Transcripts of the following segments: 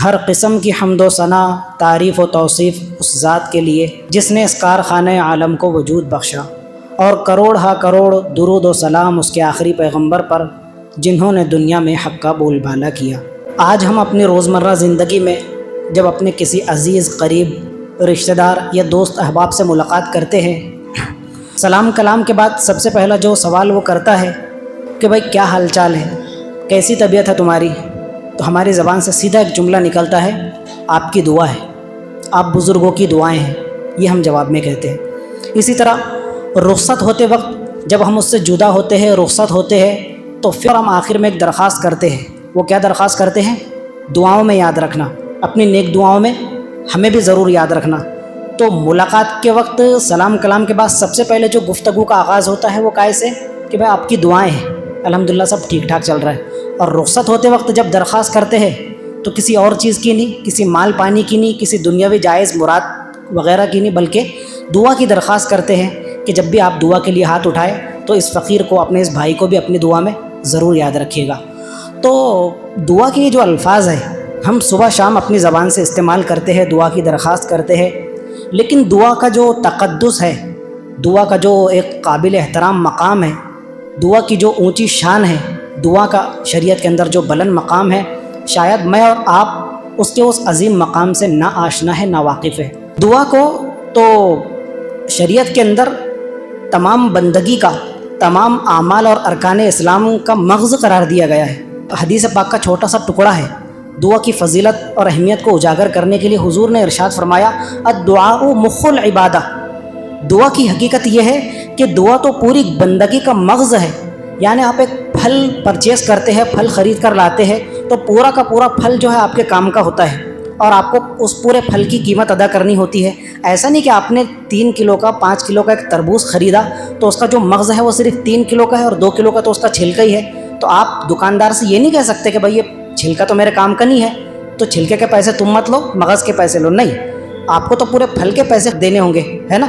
ہر قسم کی حمد و ثنا، تعریف و توصیف اس ذات کے لیے جس نے اس کارخانہ عالم کو وجود بخشا، اور کروڑ ہا کروڑ درود و سلام اس کے آخری پیغمبر پر جنہوں نے دنیا میں حق کا بول بالا کیا۔ آج ہم اپنی روزمرہ زندگی میں جب اپنے کسی عزیز، قریب، رشتہ دار یا دوست احباب سے ملاقات کرتے ہیں، سلام کلام کے بعد سب سے پہلا جو سوال وہ کرتا ہے کہ بھائی کیا حال چال ہے، کیسی طبیعت ہے تمہاری، تو ہماری زبان سے سیدھا ایک جملہ نکلتا ہے، آپ کی دعا ہے، آپ بزرگوں کی دعائیں ہیں، یہ ہم جواب میں کہتے ہیں۔ اسی طرح رخصت ہوتے وقت جب ہم اس سے جدا ہوتے ہیں، رخصت ہوتے ہیں، تو پھر ہم آخر میں ایک درخواست کرتے ہیں۔ وہ کیا درخواست کرتے ہیں؟ دعاؤں میں یاد رکھنا، اپنی نیک دعاؤں میں ہمیں بھی ضرور یاد رکھنا۔ تو ملاقات کے وقت سلام کلام کے بعد سب سے پہلے جو گفتگو کا آغاز ہوتا ہے وہ کیسے کہ بھائی آپ کی دعائیں ہیں، الحمدللہ سب ٹھیک ٹھاک چل رہا ہے۔ اور رخصت ہوتے وقت جب درخواست کرتے ہیں تو کسی اور چیز کی نہیں، کسی مال پانی کی نہیں، کسی دنیاوی جائز مراد وغیرہ کی نہیں، بلکہ دعا کی درخواست کرتے ہیں کہ جب بھی آپ دعا کے لیے ہاتھ اٹھائیں تو اس فقیر کو، اپنے اس بھائی کو بھی اپنی دعا میں ضرور یاد رکھیے گا۔ تو دعا کے جو الفاظ ہیں ہم صبح شام اپنی زبان سے استعمال کرتے ہیں، دعا کی درخواست کرتے ہیں، لیکن دعا کا جو تقدس ہے، دعا کا جو ایک قابل احترام مقام ہے، دعا کی جو اونچی شان ہے، دعا کا شریعت کے اندر جو بلند مقام ہے، شاید میں اور آپ اس کے اس عظیم مقام سے نہ آشنا ہے، نہ واقف ہے۔ دعا کو تو شریعت کے اندر تمام بندگی کا، تمام اعمال اور ارکان اسلام کا مغز قرار دیا گیا ہے۔ حدیث پاک کا چھوٹا سا ٹکڑا ہے دعا کی فضیلت اور اہمیت کو اجاگر کرنے کے لیے حضور نے ارشاد فرمایا، الدعاء مخ العبادہ۔ دعا کی حقیقت یہ ہے کہ دعا تو پوری بندگی کا مغز ہے، یعنی آپ ایک پھل پرچیز کرتے ہیں، پھل خرید کر لاتے ہیں، تو پورا کا پورا پھل جو ہے آپ کے کام کا ہوتا ہے، اور آپ کو اس پورے پھل کی قیمت ادا کرنی ہوتی ہے۔ ایسا نہیں کہ آپ نے 3 کلو کا، 5 کلو کا ایک تربوز خریدا تو اس کا جو مغز ہے وہ صرف 3 کلو کا ہے اور 2 کلو کا تو اس کا چھلکا ہی ہے، تو آپ دکاندار سے یہ نہیں کہہ سکتے کہ بھائی یہ چھلکا تو میرے کام کا نہیں ہے، تو چھلکے کے پیسے تم مت لو، مغز کے پیسے لو۔ نہیں، آپ کو تو پورے پھل کے پیسے دینے ہوں گے، ہے نا۔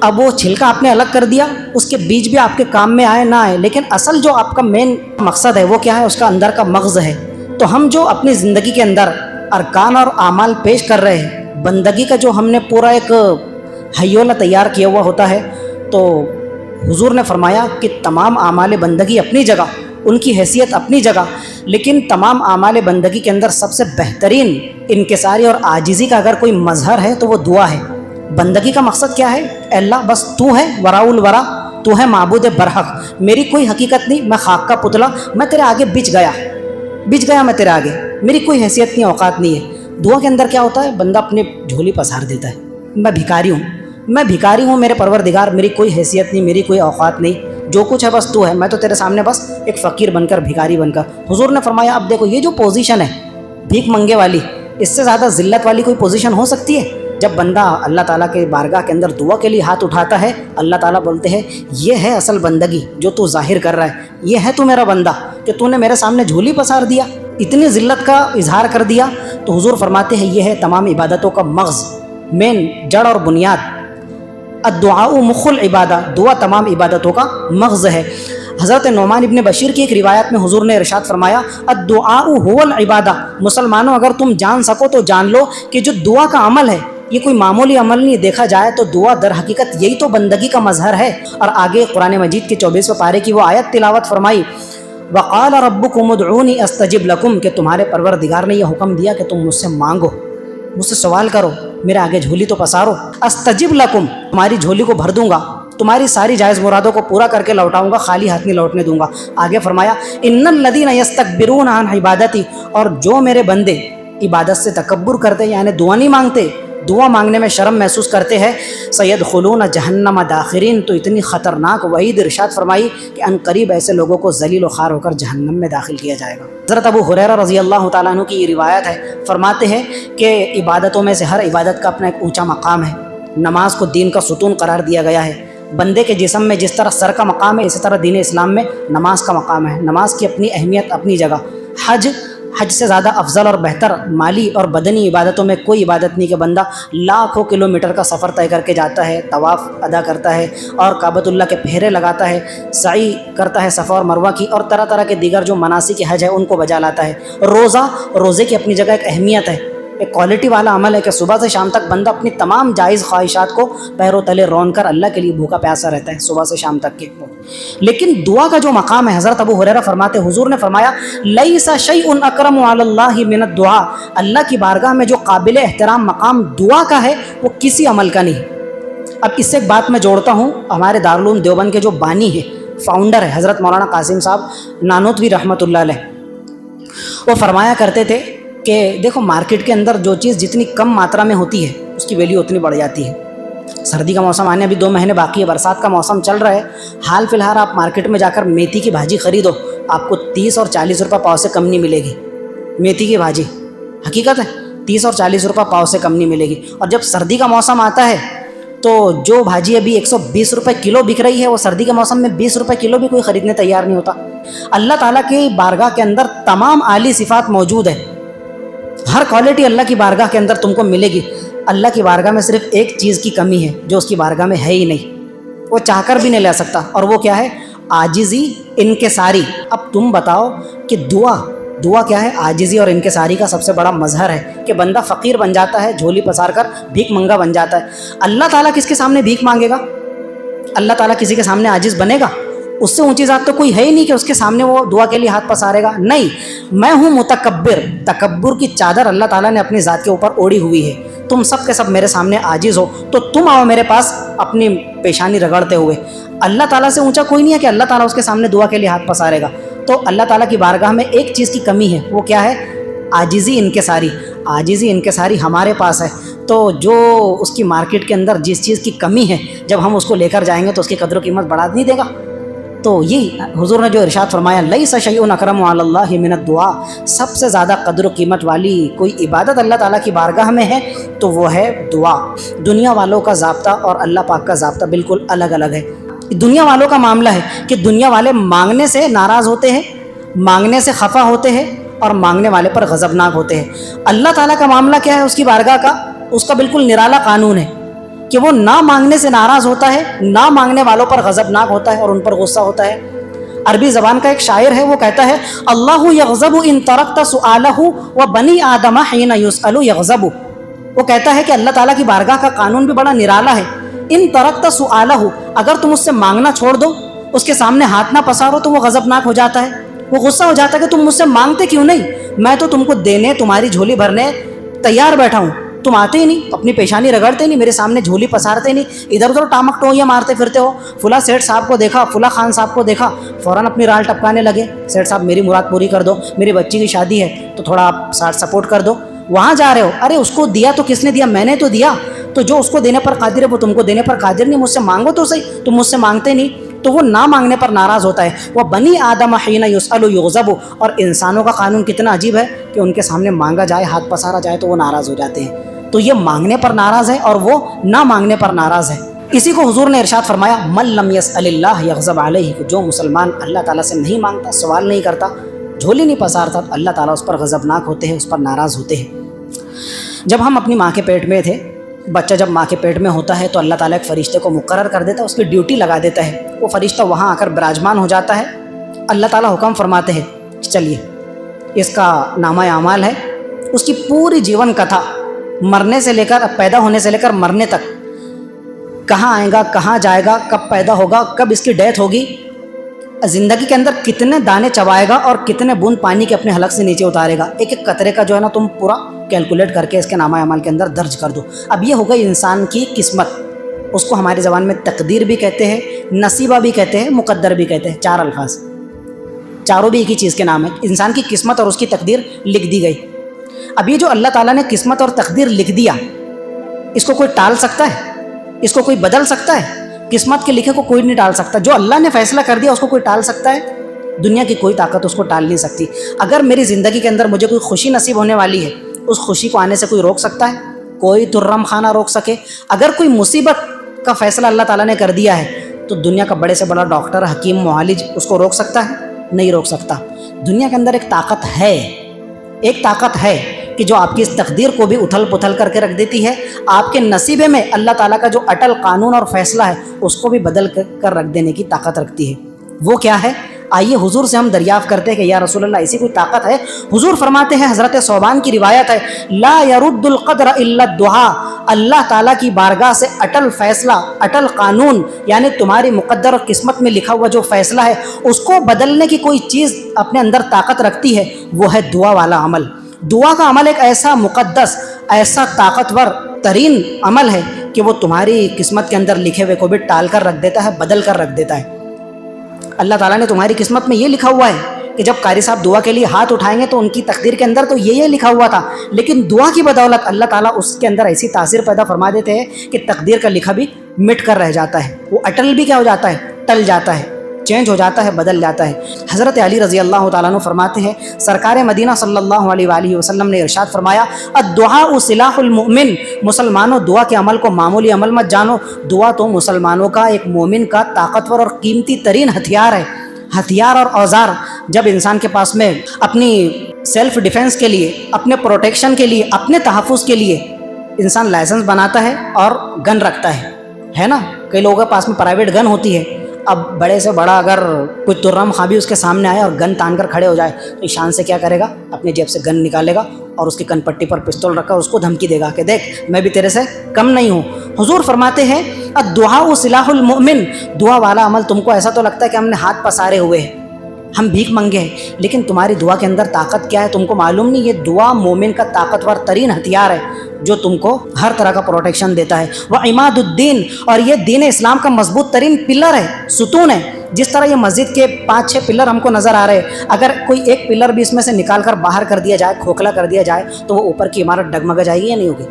اب وہ چھلکا آپ نے الگ کر دیا، اس کے بیج بھی آپ کے کام میں آئے نہ آئے، لیکن اصل جو آپ کا مین مقصد ہے وہ کیا ہے؟ اس کا اندر کا مغز ہے۔ تو ہم جو اپنی زندگی کے اندر ارکان اور اعمال پیش کر رہے ہیں، بندگی کا جو ہم نے پورا ایک ہیولہ تیار کیا ہوا ہوتا ہے، تو حضور نے فرمایا کہ تمام اعمال بندگی اپنی جگہ، ان کی حیثیت اپنی جگہ، لیکن تمام اعمال بندگی کے اندر سب سے بہترین انکساری اور عاجزی کا اگر کوئی مظہر ہے تو وہ دعا ہے۔ بندگی کا مقصد کیا ہے؟ اے اللہ بس تو ہے وراء الورا، تو ہے معبود برحق، میری کوئی حقیقت نہیں، میں خاک کا پتلا، میں تیرے آگے بچ گیا میں تیرے آگے، میری کوئی حیثیت نہیں، اوقات نہیں ہے۔ دعا کے اندر کیا ہوتا ہے؟ بندہ اپنی جھولی پسار دیتا ہے، میں بھکاری ہوں میرے پروردگار، میری کوئی حیثیت نہیں، میری کوئی اوقات نہیں، جو کچھ ہے بس تو ہے، میں تو تیرے سامنے بس ایک فقیر بن کر، بھکاری بن کر۔ حضور نے فرمایا اب دیکھو یہ جو پوزیشن ہے بھیک منگے والی، اس سے زیادہ ذلت والی کوئی پوزیشن ہو سکتی ہے؟ جب بندہ اللہ تعالیٰ کے بارگاہ کے اندر دعا کے لیے ہاتھ اٹھاتا ہے، اللہ تعالیٰ بولتے ہیں یہ ہے اصل بندگی جو تو ظاہر کر رہا ہے، یہ ہے تو میرا بندہ کہ تو نے میرے سامنے جھولی پسار دیا، اتنی ذلت کا اظہار کر دیا۔ تو حضور فرماتے ہیں یہ ہے تمام عبادتوں کا مغز، مین، جڑ اور بنیاد۔ الدعاء مخ العبادہ، دعا تمام عبادتوں کا مغز ہے۔ حضرت نعمان ابن بشیر کی ایک روایت میں حضور نے ارشاد فرمایا، الدعاء هو العبادہ۔ مسلمانوں اگر تم جان سکو تو جان لو کہ جو دعا کا عمل ہے یہ کوئی معمولی عمل نہیں، دیکھا جائے تو دعا در حقیقت یہی تو بندگی کا مظہر ہے۔ اور آگے قرآن مجید کے 24ویں پارے کی وہ آیت تلاوت فرمائی، وقال ربکم ادعونی استجب لکم، کہ تمہارے پروردگار نے یہ حکم دیا کہ تم مجھ سے مانگو، مجھ سے سوال کرو، میرے آگے جھولی تو پسارو، استجب لکم، تمہاری جھولی کو بھر دوں گا، تمہاری ساری جائز مرادوں کو پورا کر کے لوٹاؤں گا، خالی ہاتھ نہیں لوٹنے دوں گا۔ آگے فرمایا ان الذین یستکبرون عن عبادتی، اور جو میرے بندے عبادت سے تکبر کرتے یعنی دعا نہیں مانگتے، دعا مانگنے میں شرم محسوس کرتے ہیں، سیدخلون جہنم داخرین، تو اتنی خطرناک وعید ارشاد فرمائی کہ ان قریب ایسے لوگوں کو ذلیل و خوار ہو کر جہنم میں داخل کیا جائے گا۔ حضرت ابو ہریرہ رضی اللہ تعالیٰ عنہ کی یہ روایت ہے، فرماتے ہیں کہ عبادتوں میں سے ہر عبادت کا اپنا ایک اونچا مقام ہے۔ نماز کو دین کا ستون قرار دیا گیا ہے۔ بندے کے جسم میں جس طرح سر کا مقام ہے، اسی طرح دین اسلام میں نماز کا مقام ہے۔ نماز کی اپنی اہمیت اپنی جگہ۔ حج حج سے زیادہ افضل اور بہتر مالی اور بدنی عبادتوں میں کوئی عبادت نہیں کہ بندہ لاکھوں کلومیٹر کا سفر طے کر کے جاتا ہے، طواف ادا کرتا ہے اور کعبۃ اللہ کے پھیرے لگاتا ہے، سعی کرتا ہے صفا اور مروہ کی، اور طرح طرح کے دیگر جو مناسک حج ہے ان کو بجا لاتا ہے۔ روزے کی اپنی جگہ ایک اہمیت ہے، ایک کوالٹی والا عمل ہے کہ صبح سے شام تک بندہ اپنی تمام جائز خواہشات کو پیروں تلے رون کر اللہ کے لیے بھوکا پیاسا رہتا ہے صبح سے شام تک کے۔ لیکن دعا کا جو مقام ہے، حضرت ابو ہریرہ فرماتے حضور نے فرمایا لیس شیء اکرم علی اللہ من الدعاء، اللہ کی بارگاہ میں جو قابل احترام مقام دعا کا ہے وہ کسی عمل کا نہیں۔ اب اس سے ایک بات میں جوڑتا ہوں، ہمارے دارالعلوم دیوبند کے جو بانی ہے، فاؤنڈر ہے حضرت مولانا قاسم صاحب نانوتوی رحمۃ اللہ علیہ، وہ فرمایا کرتے تھے کہ دیکھو مارکیٹ کے اندر جو چیز جتنی کم ماترا میں ہوتی ہے اس کی ویلیو اتنی بڑھ جاتی ہے۔ سردی کا موسم آنے ابھی 2 مہینے باقی ہے، برسات کا موسم چل رہا ہے، حال فی الحال آپ مارکیٹ میں جا کر میتھی کی بھاجی خریدو، آپ کو 30 اور 40 روپے پاؤ سے کم نہیں ملے گی۔ میتھی کی بھاجی حقیقت ہے 30 اور 40 روپے پاؤ سے کم نہیں ملے گی۔ اور جب سردی کا موسم آتا ہے تو جو بھاجی ابھی 120 روپے کلو بک رہی ہے وہ سردی کے موسم میں 20 روپے کلو بھی کوئی خریدنے تیار نہیں ہوتا۔ اللہ تعالیٰ کی بارگاہ کے اندر تمام اعلی صفات موجود ہے، ہر کوالٹی اللہ کی بارگاہ کے اندر تم کو ملے گی۔ اللہ کی بارگاہ میں صرف ایک چیز کی کمی ہے جو اس کی بارگاہ میں ہے ہی نہیں، وہ چاہ کر بھی نہیں لے سکتا، اور وہ کیا ہے؟ عاجزی انکساری۔ اب تم بتاؤ کہ دعا کیا ہے؟ عاجزی اور انکساری کا سب سے بڑا مظہر ہے کہ بندہ فقیر بن جاتا ہے، جھولی پسار کر بھیک منگا بن جاتا ہے۔ اللہ تعالیٰ کس کے سامنے بھیک مانگے گا؟ اللہ تعالیٰ کسی کے سامنے عاجز بنے گا؟ اس سے اونچی ذات تو کوئی ہے ہی نہیں کہ اس کے سامنے وہ دعا کے لیے ہاتھ پسارے گا۔ نہیں، میں ہوں متکبر، تکبر کی چادر اللہ تعالیٰ نے اپنی ذات کے اوپر اوڑھی ہوئی ہے۔ تم سب کے سب میرے سامنے عاجز ہو تو تم آؤ میرے پاس اپنی پیشانی رگڑتے ہوئے۔ اللہ تعالیٰ سے اونچا کوئی نہیں ہے کہ اللہ تعالیٰ اس کے سامنے دعا کے لیے ہاتھ پسارے گا۔ تو اللہ تعالیٰ کی بارگاہ میں ایک چیز کی کمی ہے، وہ کیا ہے؟ عاجزی انکساری۔ عاجزی انکساری ہمارے پاس ہے، تو جو اس کی مارکیٹ کے اندر جس چیز کی کمی ہے جب ہم اس کو لے کر جائیں گے تو اس کی قدر و قیمت بڑھا نہیں دے گا۔ تو یہ حضور نے جو ارشاد فرمایا لیس شیء اکرم علی اللہ من الدعاء، سب سے زیادہ قدر و قیمت والی کوئی عبادت اللہ تعالیٰ کی بارگاہ میں ہے تو وہ ہے دعا۔ دنیا والوں کا ضابطہ اور اللہ پاک کا ضابطہ بالکل الگ الگ ہے۔ دنیا والوں کا معاملہ ہے کہ دنیا والے مانگنے سے ناراض ہوتے ہیں، مانگنے سے خفا ہوتے ہیں اور مانگنے والے پر غضبناک ہوتے ہیں۔ اللہ تعالیٰ کا معاملہ کیا ہے؟ اس کی بارگاہ کا اس کا بالکل نرالا قانون ہے کہ وہ نہ مانگنے سے ناراض ہوتا ہے، نہ مانگنے والوں پر غضبناک ہوتا ہے اور ان پر غصہ ہوتا ہے۔ عربی زبان کا ایک شاعر ہے، وہ کہتا ہے اللہ یغضب ان ترکت سؤالہ وبنی آدم حین یسأل یغضب۔ وہ کہتا ہے کہ اللہ تعالیٰ کی بارگاہ کا قانون بھی بڑا نرالا ہے۔ ان ترکت سؤالہ، اگر تم اس سے مانگنا چھوڑ دو، اس کے سامنے ہاتھ نہ پسارو تو وہ غضبناک ہو جاتا ہے، وہ غصہ ہو جاتا ہے کہ تم مجھ سے مانگتے کیوں نہیں؟ میں تو تم کو دینے، تمہاری جھولی بھرنے تیار بیٹھا ہوں، تم آتے ہی نہیں، اپنی پیشانی رگڑتے نہیں، میرے سامنے جھولی پسارتے نہیں، ادھر ادھر ٹامک ٹوئیاں مارتے پھرتے ہو۔ فلاں سیٹھ صاحب کو دیکھا، فلاں خان صاحب کو دیکھا، فوراً اپنی رال ٹپکانے لگے، سیٹھ صاحب میری مراد پوری کر دو، میری بچی کی شادی ہے تو تھوڑا آپ ساتھ سپورٹ کر دو۔ وہاں جا رہے ہو، ارے اس کو دیا تو کس نے دیا؟ میں نے تو دیا۔ تو جو اس کو دینے پر قادر ہے وہ تم کو دینے پر قادر نہیں، مجھ سے مانگو تو صحیح، تم مجھ سے مانگتے نہیں، تو وہ نہ مانگنے پر ناراض ہوتا ہے۔ وہ بنی آدم حین یسأل یغضب، اور انسانوں کا قانون کتنا عجیب ہے کہ ان کے سامنے مانگا جائے، ہاتھ پسارا جائے تو وہ ناراض ہو جاتے ہیں۔ تو یہ مانگنے پر ناراض ہے اور وہ نہ مانگنے پر ناراض ہے۔ اسی کو حضور نے ارشاد فرمایا من لم یسأل اللہ یغضب علیہ، کہ جو مسلمان اللہ تعالیٰ سے نہیں مانگتا، سوال نہیں کرتا، جھولی نہیں پسارتا، اللہ تعالیٰ اس پر غضبناک ہوتے ہیں، اس پر ناراض ہوتے ہیں۔ جب ہم اپنی ماں کے پیٹ میں تھے، بچہ جب ماں کے پیٹ میں ہوتا ہے تو اللہ تعالیٰ ایک فرشتے کو مقرر کر دیتا ہے، اس کی ڈیوٹی لگا دیتا ہے، وہ فرشتہ وہاں آ کر براجمان ہو جاتا ہے۔ اللہ تعالیٰ حکم فرماتے ہیں چلیے اس کا نامہ اعمال ہے، اس کی پوری جیون کتھا، مرنے سے لے کر پیدا ہونے سے لے کر مرنے تک، کہاں آئے گا، کہاں جائے گا، کب پیدا ہوگا، کب اس کی ڈیتھ ہوگی، زندگی کے اندر کتنے دانے چبائے گا اور کتنے بوند پانی کے اپنے حلق سے نیچے اتارے گا، ایک ایک قطرے کا جو ہے نا تم پورا کیلکولیٹ کر کے اس کے نامہ اعمال کے اندر درج کر دو۔ اب یہ ہو گئی انسان کی قسمت، اس کو ہماری زبان میں تقدیر بھی کہتے ہیں، نصیبہ بھی کہتے ہیں، مقدر بھی کہتے ہیں، 4 الفاظ، چاروں بھی ایک ہی چیز کے نام ہے۔ انسان کی قسمت اور اس کی تقدیر لکھ دی گئی۔ اب یہ جو اللہ تعالیٰ نے قسمت اور تقدیر لکھ دیا، اس کو کوئی ٹال سکتا ہے؟ اس کو کوئی بدل سکتا ہے؟ قسمت کے لکھے کو کوئی نہیں ٹال سکتا۔ جو اللہ نے فیصلہ کر دیا اس کو کوئی ٹال سکتا ہے؟ دنیا کی کوئی طاقت اس کو ٹال نہیں سکتی۔ اگر میری زندگی کے اندر مجھے کوئی خوشی نصیب ہونے والی ہے، اس خوشی کو آنے سے کوئی روک سکتا ہے؟ کوئی ترم خانہ روک سکے؟ اگر کوئی مصیبت کا فیصلہ اللہ تعالیٰ نے کر دیا ہے تو دنیا کا بڑے سے بڑا ڈاکٹر، حکیم، معالج اس کو روک سکتا ہے؟ نہیں روک سکتا۔ دنیا کے اندر ایک طاقت ہے، ایک طاقت ہے کہ جو آپ کی اس تقدیر کو بھی اتھل پتھل کر کے رکھ دیتی ہے، آپ کے نصیبے میں اللہ تعالیٰ کا جو اٹل قانون اور فیصلہ ہے اس کو بھی بدل کر رکھ دینے کی طاقت رکھتی ہے۔ وہ کیا ہے؟ آئیے حضور سے ہم دریافت کرتے ہیں کہ یا رسول اللہ ایسی کوئی طاقت ہے؟ حضور فرماتے ہیں، حضرت ثوبان کی روایت ہے، لا يرد القدر الا الدعاء، اللہ تعالیٰ کی بارگاہ سے اٹل فیصلہ، اٹل قانون، یعنی تمہاری مقدر اور قسمت میں لکھا ہوا جو فیصلہ ہے اس کو بدلنے کی کوئی چیز اپنے اندر طاقت رکھتی ہے، وہ ہے دعا والا عمل۔ دعا کا عمل ایک ایسا مقدس، ایسا طاقتور ترین عمل ہے کہ وہ تمہاری قسمت کے اندر لکھے ہوئے کو بھی ٹال کر رکھ دیتا ہے، بدل کر رکھ دیتا ہے۔ اللہ تعالیٰ نے تمہاری قسمت میں یہ لکھا ہوا ہے کہ جب قاری صاحب دعا کے لیے ہاتھ اٹھائیں گے تو ان کی تقدیر کے اندر تو یہ لکھا ہوا تھا، لیکن دعا کی بدولت اللہ تعالیٰ اس کے اندر ایسی تاثیر پیدا فرما دیتے ہیں کہ تقدیر کا لکھا بھی مٹ کر رہ جاتا ہے، وہ اٹل بھی کیا ہو جاتا ہے؟ ٹل جاتا ہے، چینج ہو جاتا ہے، بدل جاتا ہے۔ حضرت علی رضی اللہ تعالیٰ عنہ فرماتے ہیں، سرکار مدینہ صلی اللہ علیہ وآلہ وسلم نے ارشاد فرمایا، الدعاء سلاح المؤمن، مسلمانوں دعا کے عمل کو معمولی عمل مت جانو، دعا تو مسلمانوں کا، ایک مومن کا طاقتور اور قیمتی ترین ہتھیار ہے، ہتھیار اور اوزار۔ جب انسان کے پاس میں اپنی سیلف ڈیفنس کے لیے، اپنے پروٹیکشن کے لیے، اپنے تحفظ کے لیے انسان لائسنس بناتا ہے اور گن رکھتا ہے نا، کئی لوگوں کے پاس میں پرائیویٹ گن ہوتی ہے۔ اب بڑے سے بڑا اگر کوئی ترم خوابی اس کے سامنے آئے اور گن تان کر کھڑے ہو جائے تو شان سے کیا کرے گا؟ اپنی جیب سے گن نکالے گا اور اس کی کن پٹی پر پستول رکھ کر اس کو دھمکی دے گا کہ دیکھ میں بھی تیرے سے کم نہیں ہوں۔ حضور فرماتے ہیں، الدعاء سلاح المؤمن، دعا والا عمل تم کو ایسا تو لگتا ہے کہ ہم نے ہاتھ پسارے ہوئے ہیں، ہم بھیک منگے ہیں، لیکن تمہاری دعا کے اندر طاقت کیا ہے تم کو معلوم نہیں۔ یہ دعا مومن کا طاقتور ترین ہتھیار ہے جو تم کو ہر طرح کا پروٹیکشن دیتا ہے۔ وہ عماد الدین، اور یہ دین اسلام کا مضبوط ترین پلر ہے، ستون ہے۔ جس طرح یہ مسجد کے 5-6 پلر ہم کو نظر آ رہے ہیں، اگر کوئی ایک پلر بھی اس میں سے نکال کر باہر کر دیا جائے، کھوکھلا کر دیا جائے تو وہ اوپر کی عمارت ڈگمگا جائے گی یا نہیں ہوگی؟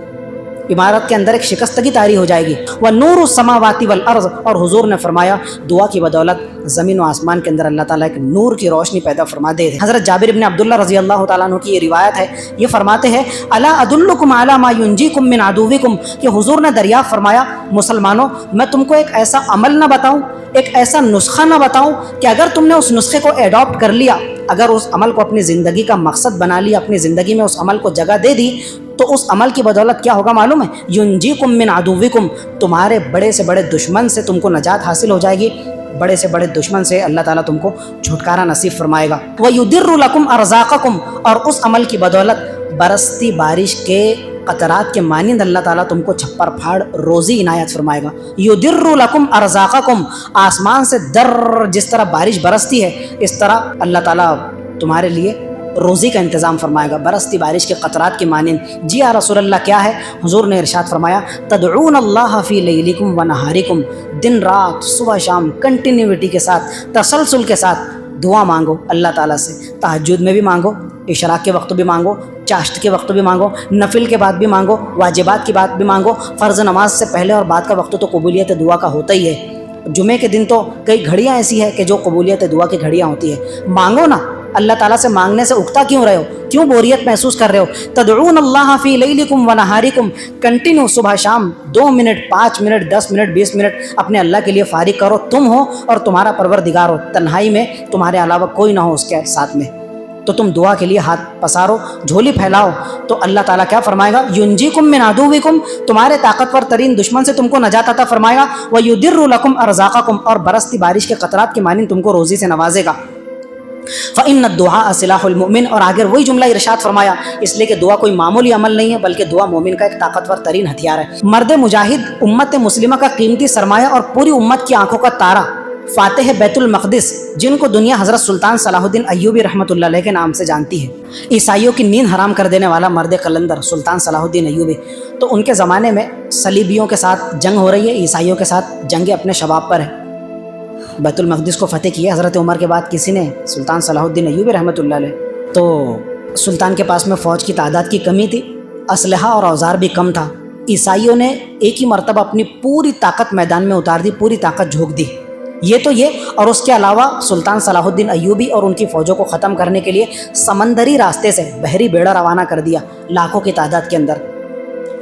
عمارت کے اندر ایک شکستگی طاری ہو جائے گی۔ وَنُورُ السَّمَاوَاتِ وَالْأَرْضِ، اور حضور نے فرمایا دعا کی بدولت زمین و آسمان کے اندر اللہ تعالیٰ ایک نور کی روشنی پیدا فرما دے۔ حضرت جابر بن عبداللہ رضی اللہ تعالیٰ عنہ کی یہ روایت ہے، یہ فرماتے ہیں، الا ادلکم علی ما ینجیکم من عدوکم، کہ حضور نے دریافت فرمایا مسلمانوں میں تم کو ایک ایسا عمل نہ بتاؤں، ایک ایسا نسخہ نہ بتاؤں کہ اگر تم نے اس نسخے کو ایڈاپٹ کر لیا، اگر اس عمل کو اپنی زندگی کا مقصد بنا لیا، اپنی زندگی میں اس عمل کو جگہ دے دی، تو اس عمل کی بدولت کیا ہوگا معلوم ہے؟ ینجیکم من عدوکم، تمہارے بڑے سے بڑے دشمن سے تم کو نجات حاصل ہو جائے گی، بڑے سے بڑے دشمن سے اللہ تعالیٰ تم کو چھٹکارا نصیب فرمائے گا۔ وَيُدِرُّ لَكُمْ أَرْزَاقَكُمْ، اور اس عمل کی بدولت برستی بارش کے قطرات کے مانند اللہ تعالیٰ تم کو چھپر پھاڑ روزی عنایت فرمائے گا۔ یُدِرُّ لَكُمْ أَرْزَاقَكُمْ، آسمان سے در جس طرح بارش برستی ہے اس طرح اللہ تعالیٰ تمہارے لیے روزی کا انتظام فرمائے گا، برستی بارش کے قطرات کی مانند۔ جی یا رسول اللہ کیا ہے؟ حضور نے ارشاد فرمایا، تدعون اللہ فی لیلکم و نہارکم، دن رات صبح شام کنٹینیوٹی کے ساتھ، تسلسل کے ساتھ دعا مانگو اللہ تعالیٰ سے، تہجد میں بھی مانگو، اشراق کے وقت بھی مانگو، چاشت کے وقت بھی مانگو، نفل کے بعد بھی مانگو، واجبات کی بات بھی مانگو، فرض نماز سے پہلے اور بعد کا وقت تو قبولیت دعا کا ہوتا ہی ہے۔ جمعے کے دن تو کئی گھڑیاں ایسی ہے کہ جو قبولیت دعا کی گھڑیاں ہوتی ہے، مانگو نا۔ اللہ تعالیٰ سے مانگنے سے اکتا کیوں رہے ہو؟ کیوں بوریت محسوس کر رہے ہو؟ تدعون اللہ فی لیلکم و نہارکم، کنٹینیو صبح شام 2 منٹ 5 منٹ 10 منٹ 20 منٹ اپنے اللہ کے لیے فارغ کرو، تم ہو اور تمہارا پروردگار ہو، تنہائی میں تمہارے علاوہ کوئی نہ ہو اس کے ساتھ میں، تو تم دعا کے لیے ہاتھ پسارو، جھولی پھیلاؤ، تو اللہ تعالیٰ کیا فرمائے گا؟ ینجیکم من عدوکم، تمہارے طاقتور ترین دشمن سے تم کو نجات عطا فرمائے گا، ویدر لکم ارزاقکم، اور برستی بارش کے قطرات کے مانند تم کو روزی سے نوازے گا۔ فإن الدعاء سلاح المؤمن، اور آگے وہی جملہ ارشاد فرمایا، اس لیے کہ دعا کوئی معمولی عمل نہیں ہے بلکہ دعا مومن کا ایک طاقتور ترین ہتھیار ہے۔ مرد مجاہد، امت مسلمہ کا قیمتی سرمایہ اور پوری امت کی آنکھوں کا تارا، فاتح بیت المقدس، جن کو دنیا حضرت سلطان صلاح الدین ایوبی رحمۃ اللہ علیہ کے نام سے جانتی ہے، عیسائیوں کی نیند حرام کر دینے والا مرد قلندر سلطان صلاح الدین ایوبی، تو ان کے زمانے میں صلیبیوں کے ساتھ جنگ ہو رہی ہے، عیسائیوں کے ساتھ جنگ اپنے شباب پر ہے۔ بیت المقدس کو فتح کیا حضرت عمر کے بعد کسی نے، سلطان صلاح الدین ایوبی رحمۃ اللہ علیہ، تو سلطان کے پاس میں فوج کی تعداد کی کمی تھی، اسلحہ اور اوزار بھی کم تھا، عیسائیوں نے ایک ہی مرتبہ اپنی پوری طاقت میدان میں اتار دی، پوری طاقت جھونک دی۔ یہ تو یہ، اور اس کے علاوہ سلطان صلاح الدین ایوبی اور ان کی فوجوں کو ختم کرنے کے لیے سمندری راستے سے بحری بیڑا روانہ کر دیا لاکھوں کی تعداد کے اندر۔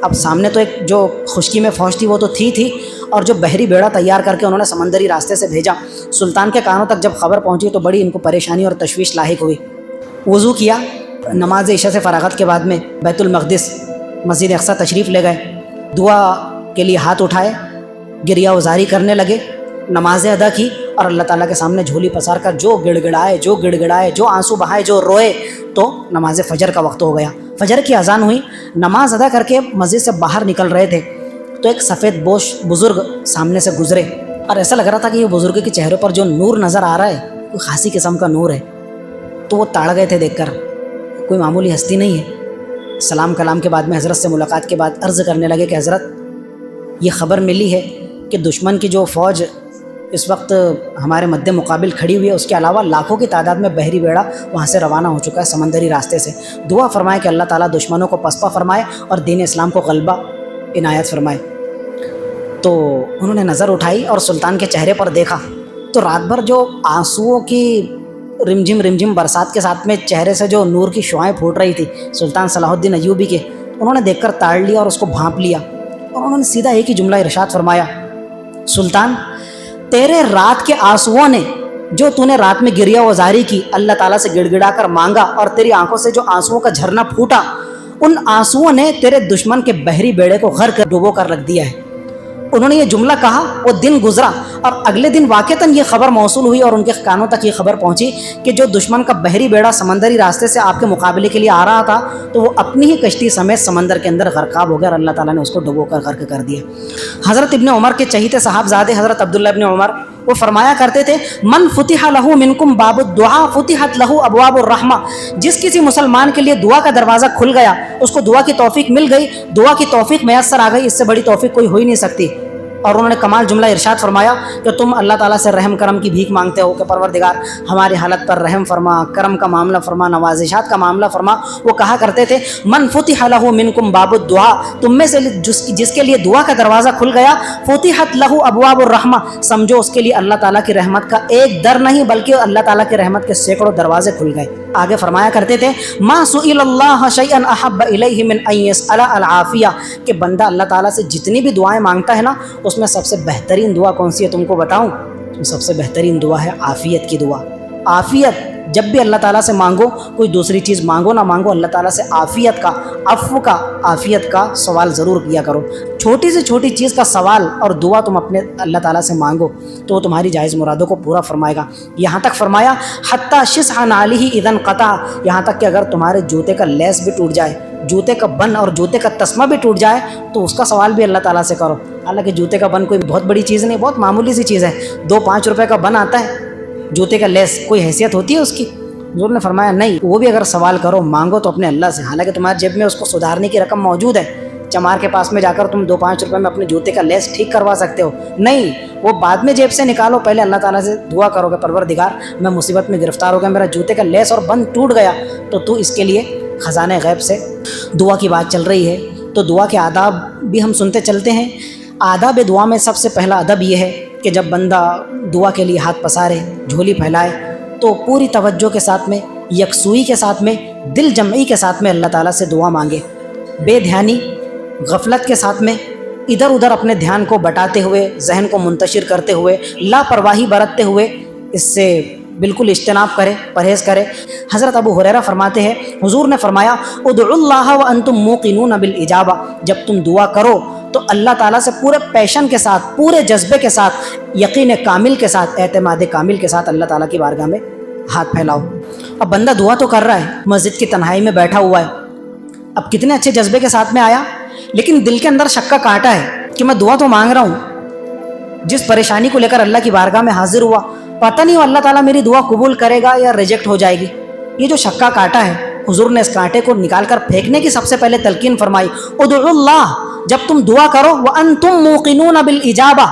اب سامنے تو ایک جو خشکی میں فوج تھی وہ تو تھی، اور جو بحری بیڑا تیار کر کے انہوں نے سمندری راستے سے بھیجا، سلطان کے کانوں تک جب خبر پہنچی تو بڑی ان کو پریشانی اور تشویش لاحق ہوئی۔ وضو کیا، نماز عشاء سے فراغت کے بعد میں بیت المقدس مسجد اقصی تشریف لے گئے، دعا کے لیے ہاتھ اٹھائے، گریہ وزاری کرنے لگے، نمازیں ادا کی اور اللہ تعالیٰ کے سامنے جھولی پسار کر جو گڑگڑائے، جو آنسو بہائے، جو روئے، تو نماز فجر کا وقت ہو گیا۔ فجر کی اذان ہوئی، نماز ادا کر کے مسجد سے باہر نکل رہے تھے تو ایک سفید پوش بزرگ سامنے سے گزرے اور ایسا لگ رہا تھا کہ یہ بزرگ کے چہرے پر جو نور نظر آ رہا ہے کوئی خاصی قسم کا نور ہے، تو وہ تاڑ گئے تھے دیکھ کر، کوئی معمولی ہستی نہیں ہے۔ سلام کلام کے بعد میں حضرت سے ملاقات کے بعد عرض کرنے لگے کہ حضرت یہ خبر ملی ہے کہ دشمن کی جو فوج اس وقت ہمارے مد مقابل کھڑی ہوئی ہے، اس کے علاوہ لاکھوں کی تعداد میں بحری بیڑا وہاں سے روانہ ہو چکا ہے سمندری راستے سے۔ دعا فرمائے کہ اللہ تعالیٰ دشمنوں کو پسپا فرمائے اور دین اسلام کو غلبہ عنایت فرمائے۔ تو انہوں نے نظر اٹھائی اور سلطان کے چہرے پر دیکھا تو رات بھر جو آنسوؤں کی رمجم برسات کے ساتھ میں چہرے سے جو نور کی شعائیں پھوٹ رہی تھی سلطان صلاح الدین ایوبی کے، انہوں نے دیکھ کر تاڑ لیا اور اس کو بھانپ لیا اور انہوں نے سیدھا ایک ہی جملہ ارشاد فرمایا، سلطان تیرے رات کے آنسوؤں نے، جو تو نے رات میں گریہ وزاری کی، اللہ تعالیٰ سے گڑ گڑا کر مانگا اور تیری آنکھوں سے جو آنسوؤں کا جھرنا پھوٹا، ان آنسوؤں نے تیرے دشمن کے بحری بیڑے کو غرق کر ڈبو کر رکھ دیا ہے۔ انہوں نے یہ جملہ کہا، وہ دن گزرا اور اگلے دن واقعتاً یہ خبر موصول ہوئی اور ان کے کانوں تک یہ خبر پہنچی کہ جو دشمن کا بحری بیڑا سمندری راستے سے آپ کے مقابلے کے لیے آ رہا تھا تو وہ اپنی ہی کشتی سمیت سمندر کے اندر غرقاب ہو گیا اور اللہ تعالیٰ نے اس کو ڈبو کر غرق کر دیا۔ حضرت ابن عمر کے چہیتے صاحبزادے حضرت عبداللہ ابن عمر وہ فرمایا کرتے تھے، من فتح لہ منکم باب الدعاء فتحت لہ ابواب الرحمہ، جس کسی مسلمان کے لیے دعا کا دروازہ کھل گیا، اس کو دعا کی توفیق مل گئی، دعا کی توفیق میسر آ گئی، اس سے بڑی توفیق کوئی ہو ہی نہیں سکتی۔ اور انہوں نے کمال جملہ ارشاد فرمایا کہ تم اللہ تعالیٰ سے رحم کرم کی بھیک مانگتے ہو کہ پروردگار ہماری حالت پر رحم فرما، کرم کا معاملہ فرما، نوازشات کا معاملہ فرما۔ وہ کہا کرتے تھے، من فتح لہ منکم باب الدعاء، تم میں سے جس کے لیے دعا کا دروازہ کھل گیا، فتحت لہ ابواب الرحمہ، سمجھو اس کے لیے اللہ تعالیٰ کی رحمت کا ایک در نہیں بلکہ اللہ تعالیٰ کی رحمت کے سینکڑوں دروازے کھل گئے۔ آگے فرمایا کرتے تھے، ما سئل اللہ شیئا احب الیہ من ان یسأل العافیہ، کہ بندہ اللہ تعالیٰ سے جتنی بھی دعائیں مانگتا ہے نا، اس میں سب سے بہترین دعا کون سی ہے تم کو بتاؤں؟ سب سے بہترین دعا ہے عافیت کی دعا۔ عافیت، جب بھی اللہ تعالیٰ سے مانگو، کوئی دوسری چیز مانگو نہ مانگو، اللہ تعالیٰ سے عافیت کا، عفو کا، عافیت کا سوال ضرور کیا کرو۔ چھوٹی سے چھوٹی چیز کا سوال اور دعا تم اپنے اللہ تعالیٰ سے مانگو تو وہ تمہاری جائز مرادوں کو پورا فرمائے گا۔ یہاں تک فرمایا حتی شسع نعلہ اذا انقطع، یہاں تک کہ اگر تمہارے جوتے کا لیس بھی ٹوٹ جائے، جوتے کا بن اور جوتے کا تسمہ بھی ٹوٹ جائے تو اس کا سوال بھی اللہ تعالیٰ سے کرو۔ حالانکہ جوتے کا بن کوئی بہت بڑی چیز نہیں، بہت معمولی سی چیز ہے، 2-5 روپے کا بن آتا ہے، جوتے کا لیس کوئی حیثیت ہوتی ہے اس کی؟ حضور نے فرمایا نہیں، وہ بھی اگر سوال کرو مانگو تو اپنے اللہ سے، حالانکہ تمہارے جیب میں اس کو سدھارنے کی رقم موجود ہے، چمار کے پاس میں جا کر تم 2-5 روپے میں اپنے جوتے کا لیس ٹھیک کروا سکتے ہو، نہیں، وہ بعد میں جیب سے نکالو، پہلے اللہ تعالیٰ سے دعا کرو کہ پروردگار میں مصیبت میں گرفتار ہو گیا، میرا جوتے کا لیس اور بند ٹوٹ گیا، تو اس کے لیے خزانہ غیب سے دعا کی بات چل رہی ہے۔ تو دعا کے آداب بھی ہم سنتے چلتے ہیں۔ آداب دعا میں سب سے پہلا ادب یہ ہے کہ جب بندہ دعا کے لیے ہاتھ پسارے، جھولی پھیلائے، تو پوری توجہ کے ساتھ میں، یکسوئی کے ساتھ میں، دل جمعی کے ساتھ میں اللہ تعالیٰ سے دعا مانگے۔ بے دھیانی، غفلت کے ساتھ میں ادھر ادھر اپنے دھیان کو بٹاتے ہوئے، ذہن کو منتشر کرتے ہوئے، لاپرواہی برتتے ہوئے اس سے بالکل اجتناب کرے، پرہیز کرے۔ حضرت ابو ہریرہ فرماتے ہیں، حضور نے فرمایا، ادعوا اللہ وانتم موقنون بالاجابہ، جب تم دعا کرو تو اللہ تعالیٰ سے پورے پیشن کے ساتھ، پورے جذبے کے ساتھ، یقین کامل کے ساتھ، اعتماد کامل کے ساتھ اللہ تعالیٰ کی بارگاہ میں ہاتھ پھیلاؤ۔ اب بندہ دعا تو کر رہا ہے، مسجد کی تنہائی میں بیٹھا ہوا ہے، اب کتنے اچھے جذبے کے ساتھ میں آیا، لیکن دل کے اندر شک کا کانٹا ہے کہ میں دعا تو مانگ رہا ہوں، جس پریشانی کو لے کر اللہ کی بارگاہ میں حاضر ہوا، پتہ نہیں اللہ تعالیٰ میری دعا قبول کرے گا یا ریجیکٹ ہو جائے گی۔ یہ جو شک کا کانٹا ہے، حضور نے اس کانٹے کو نکال کر پھینکنے کی سب سے پہلے تلقین فرمائی، ادعوا اللہ، جب تم دعا کرو وانتم موقنون بالاجابہ،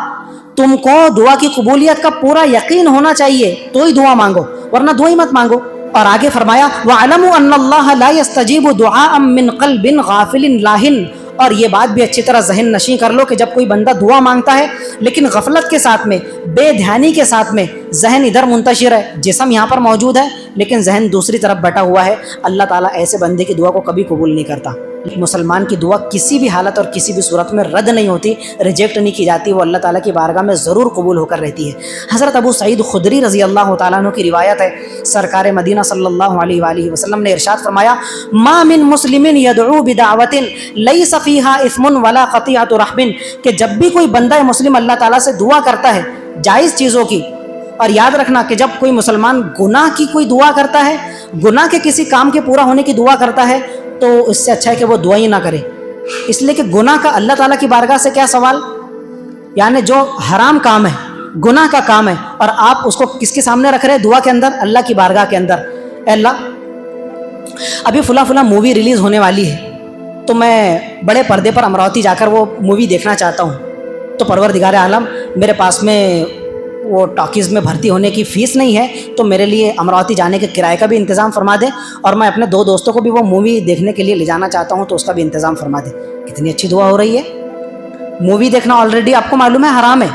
تم کو دعا کی قبولیت کا پورا یقین ہونا چاہیے تو ہی دعا مانگو، ورنہ دعا ہی مت مانگو۔ اور آگے فرمایا، وَاعْلَمُوا أَنَّ اللَّهَ لَا يَسْتَجِيبُ دُعَاءً مِّن قَلْبٍ غَافِلٍ لَاهٍ، اور یہ بات بھی اچھی طرح ذہن نشیں کر لو کہ جب کوئی بندہ دعا مانگتا ہے لیکن غفلت کے ساتھ میں، بے دھیانی کے ساتھ میں، ذہن ادھر منتشر ہے، جسم یہاں پر موجود ہے لیکن ذہن دوسری طرف بٹا ہوا ہے، اللہ تعالیٰ ایسے بندے کی دعا کو کبھی قبول نہیں کرتا۔ مسلمان کی دعا کسی بھی حالت اور کسی بھی صورت میں رد نہیں ہوتی، ریجیکٹ نہیں کی جاتی، وہ اللہ تعالیٰ کی بارگاہ میں ضرور قبول ہو کر رہتی ہے۔ حضرت ابو سعید خدری رضی اللہ تعالیٰ عنہ کی روایت ہے، سرکار مدینہ صلی اللہ علیہ وآلہ وسلم نے ارشاد فرمایا، ما من مسلم یدعو بدعوت لیس فیہا اثم ولا قطیعۃ رحم، کہ جب بھی کوئی بندہ مسلم اللہ تعالیٰ سے دعا کرتا ہے جائز چیزوں کی، اور یاد رکھنا کہ جب کوئی مسلمان گناہ کی کوئی دعا کرتا ہے، گناہ کے کسی کام کے پورا ہونے کی دعا کرتا ہے، تو اس سے اچھا ہے کہ وہ دعا ہی نہ کرے، اس لیے کہ گناہ کا اللہ تعالیٰ کی بارگاہ سے کیا سوال، یعنی جو حرام کام ہے، گناہ کا کام ہے، اور آپ اس کو کس کے سامنے رکھ رہے ہیں؟ دعا کے اندر، اللہ کی بارگاہ کے اندر۔ اے اللہ، ابھی فلاں مووی ریلیز ہونے والی ہے، تو میں بڑے پردے پر امراوتی جا کر وہ مووی دیکھنا چاہتا ہوں، تو پروردگار عالم میرے پاس میں وہ ٹاکیز میں بھرتی ہونے کی فیس نہیں ہے، تو میرے لیے امراوتی جانے کے کرائے کا بھی انتظام فرما دے، اور میں اپنے 2 دوستوں کو بھی وہ مووی دیکھنے کے لیے لے جانا چاہتا ہوں، تو اس کا بھی انتظام فرما دے۔ کتنی اچھی دعا ہو رہی ہے۔ مووی دیکھنا آلریڈی آپ کو معلوم ہے حرام ہے،